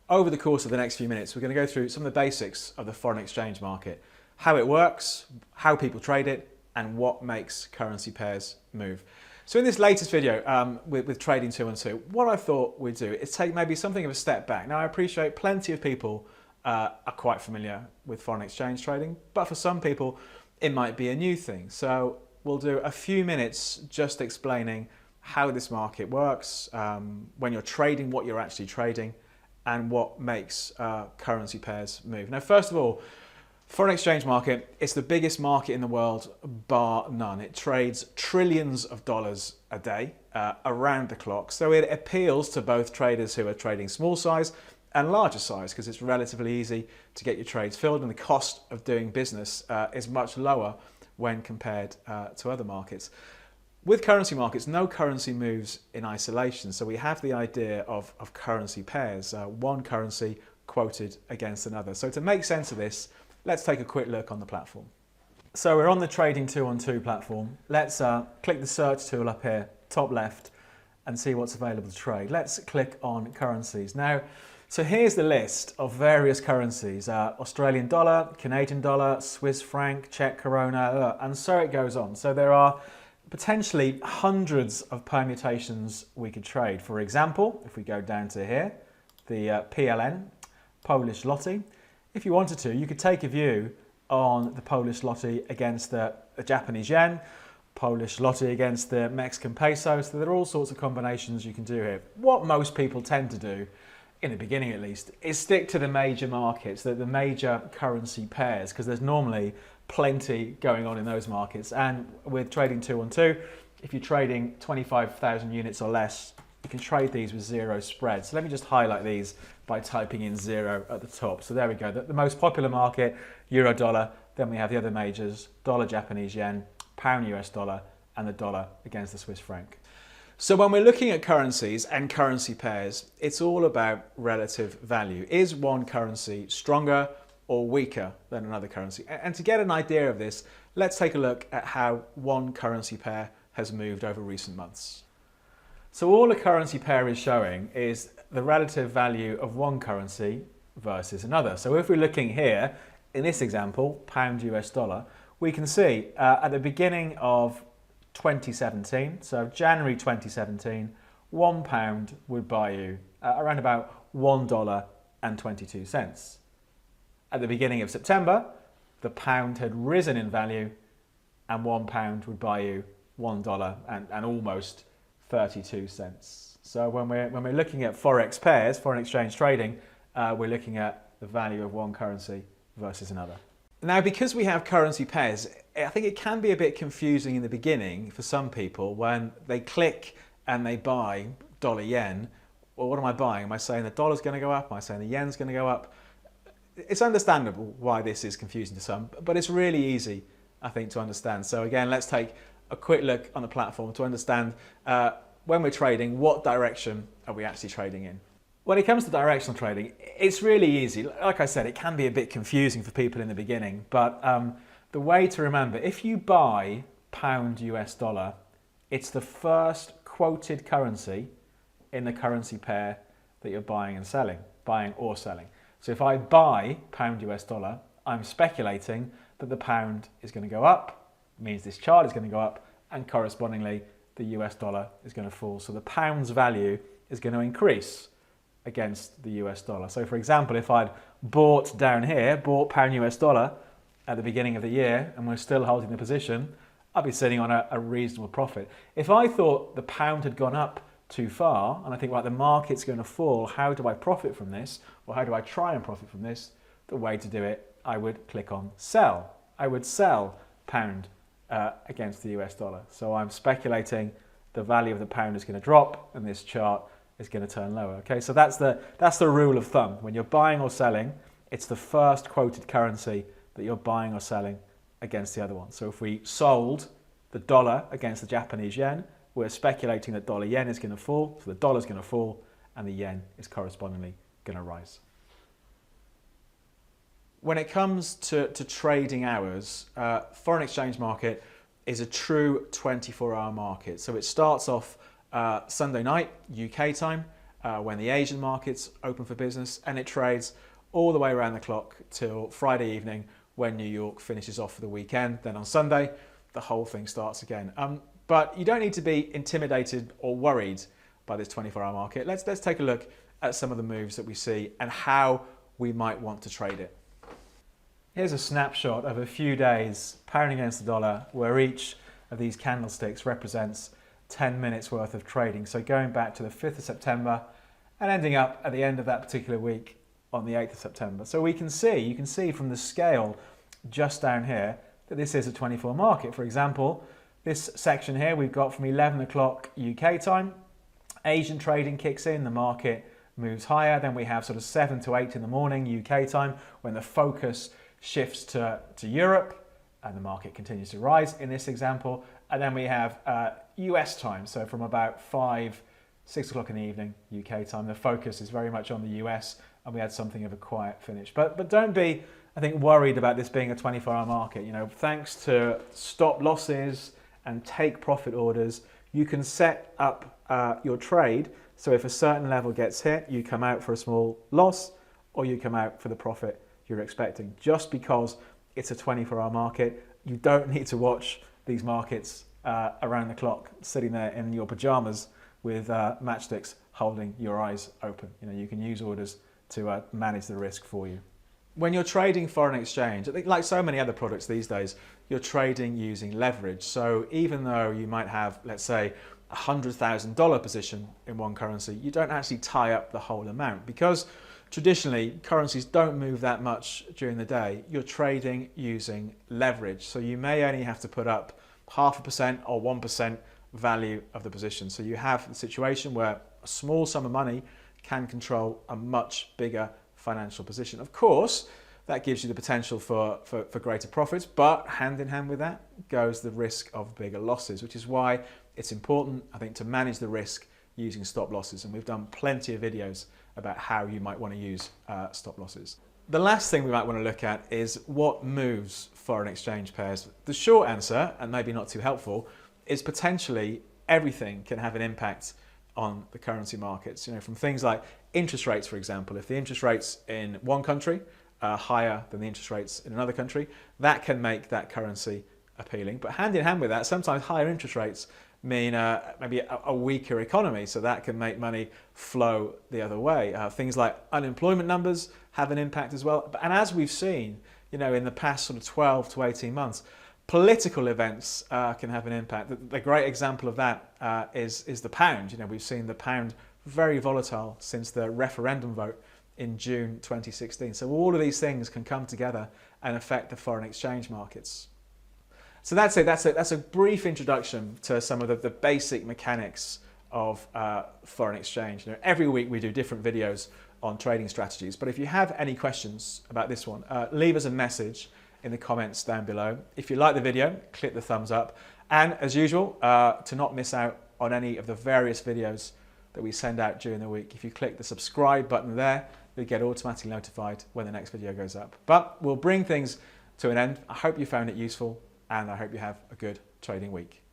Over the course of the next few minutes, we're going to go through some of the basics of the foreign exchange market, how it works, how people trade it, and what makes currency pairs move. So in this latest video with Trading 212, what I thought we'd do is take maybe something of a step back. Now I appreciate plenty of people are quite familiar with foreign exchange trading, but for some people it might be a new thing. So we'll do a few minutes just explaining how this market works, when you're trading, what you're actually trading, and what makes currency pairs move. Now, first of all, foreign exchange market, it's the biggest market in the world, bar none. It trades trillions of dollars a day, around the clock. So it appeals to both traders who are trading small size and larger size, because it's relatively easy to get your trades filled, and the cost of doing business is much lower when compared to other markets. With currency markets, no currency moves in isolation. So we have the idea of currency pairs, one currency quoted against another. So to make sense of this, let's take a quick look on the platform. So we're on the Trading 212 platform. Let's click the search tool up here, top left, and see what's available to trade. Let's click on currencies. Now, so here's the list of various currencies, Australian dollar, Canadian dollar, Swiss franc, Czech koruna, and so it goes on. So there are potentially hundreds of permutations we could trade. For example, if we go down to here, the PLN, Polish zloty, if you wanted to, you could take a view on the Polish zloty against the Japanese yen, Polish zloty against the Mexican peso. So there are all sorts of combinations you can do here. What most people tend to do, in the beginning at least, is stick to the major markets, the major currency pairs, because there's normally plenty going on in those markets. And with Trading 212, if you're trading 25,000 units or less, you can trade these with zero spread. So let me just highlight these by typing in zero at the top. So there we go, the most popular market, euro dollar, then we have the other majors, dollar Japanese yen, pound US dollar, and the dollar against the Swiss franc. So when we're looking at currencies and currency pairs, it's all about relative value. Is one currency stronger or weaker than another currency? And to get an idea of this, let's take a look at how one currency pair has moved over recent months. So all a currency pair is showing is the relative value of one currency versus another. So if we're looking here, in this example, pound US dollar, we can see at the beginning of 2017, so January 2017, £1 would buy you around about $1.22. At the beginning of September, the pound had risen in value, and £1 would buy you $1 and almost 32 cents. So when we're looking at Forex pairs, foreign exchange trading, we're looking at the value of one currency versus another. Now, because we have currency pairs, I think it can be a bit confusing in the beginning for some people when they click and they buy dollar yen. Well, what am I buying? Am I saying the dollar's going to go up? Am I saying the yen's going to go up? It's understandable why this is confusing to some, but it's really easy, I think, to understand. So again, let's take a quick look on the platform to understand when we're trading, what direction are we actually trading in? When it comes to directional trading, it's really easy. Like I said, it can be a bit confusing for people in the beginning, but the way to remember, if you buy pound US dollar, it's the first quoted currency in the currency pair that you're buying and selling, buying or selling. So if I buy pound US dollar, I'm speculating that the pound is going to go up, means this chart is going to go up, and correspondingly the US dollar is going to fall. So the pound's value is going to increase against the US dollar. So for example, if I'd bought down here, bought pound US dollar at the beginning of the year, and we're still holding the position, I'd be sitting on a reasonable profit. If I thought the pound had gone up too far, and I think, right, the market's going to fall, how do I profit from this? Or how do I try and profit from this? The way to do it, I would click on sell. I would sell pound against the US dollar. So I'm speculating the value of the pound is going to drop and this chart is going to turn lower. Okay, so that's the rule of thumb. When you're buying or selling, it's the first quoted currency that you're buying or selling against the other one. So if we sold the dollar against the Japanese yen, we're speculating that dollar yen is going to fall, so the dollar is going to fall and the yen is correspondingly going to rise. When it comes to trading hours, foreign exchange market is a true 24-hour market. So it starts off Sunday night, UK time, when the Asian markets open for business, and it trades all the way around the clock till Friday evening when New York finishes off for the weekend. Then on Sunday, the whole thing starts again. But you don't need to be intimidated or worried by this 24-hour market. Let's take a look at some of the moves that we see and how we might want to trade it. Here's a snapshot of a few days pound against the dollar, where each of these candlesticks represents 10 minutes worth of trading. So going back to the 5th of September and ending up at the end of that particular week on the 8th of September. So you can see from the scale just down here that this is a 24 market. For example, this section here we've got from 11 o'clock UK time, Asian trading kicks in, the market moves higher. Then we have sort of 7 to 8 in the morning UK time when the focus shifts to Europe and the market continues to rise in this example. And then we have US time, so from about 6 o'clock in the evening UK time, the focus is very much on the US, and we had something of a quiet finish. But don't be, I think, worried about this being a 24-hour market. You know, thanks to stop losses and take profit orders, you can set up your trade. So if a certain level gets hit, you come out for a small loss or you come out for the profit you're expecting. Just because it's a 24-hour market, you don't need to watch these markets around the clock, sitting there in your pajamas with matchsticks holding your eyes open. You know, you can use orders to manage the risk for you. When you're trading foreign exchange, I think like so many other products these days, you're trading using leverage. So even though you might have, let's say, a $100,000 position in one currency, you don't actually tie up the whole amount, because traditionally currencies don't move that much during the day. You're trading using leverage. So you may only have to put up 0.5% or 1% value of the position. So you have the situation where a small sum of money can control a much bigger financial position. Of course, that gives you the potential for greater profits, but hand in hand with that goes the risk of bigger losses, which is why it's important, I think, to manage the risk using stop losses. And we've done plenty of videos about how you might want to use stop losses. The last thing we might want to look at is what moves foreign exchange pairs. The short answer, and maybe not too helpful, is potentially everything can have an impact on the currency markets. You know, from things like interest rates, for example. If the interest rates in one country are higher than the interest rates in another country, that can make that currency appealing. But hand in hand with that, sometimes higher interest rates mean maybe a weaker economy, so that can make money flow the other way. Things like unemployment numbers have an impact as well. And as we've seen, you know, in the past sort of 12 to 18 months, political events can have an impact. The great example of that is the pound. You know, we've seen the pound very volatile since the referendum vote in June 2016. So all of these things can come together and affect the foreign exchange markets. So that's it. That's a brief introduction to some of the basic mechanics of foreign exchange. You know, every week we do different videos on trading strategies. But if you have any questions about this one, leave us a message in the comments down below. If you like the video, click the thumbs up. And as usual, to not miss out on any of the various videos that we send out during the week, if you click the subscribe button there, you'll get automatically notified when the next video goes up. But we'll bring things to an end. I hope you found it useful, and I hope you have a good trading week.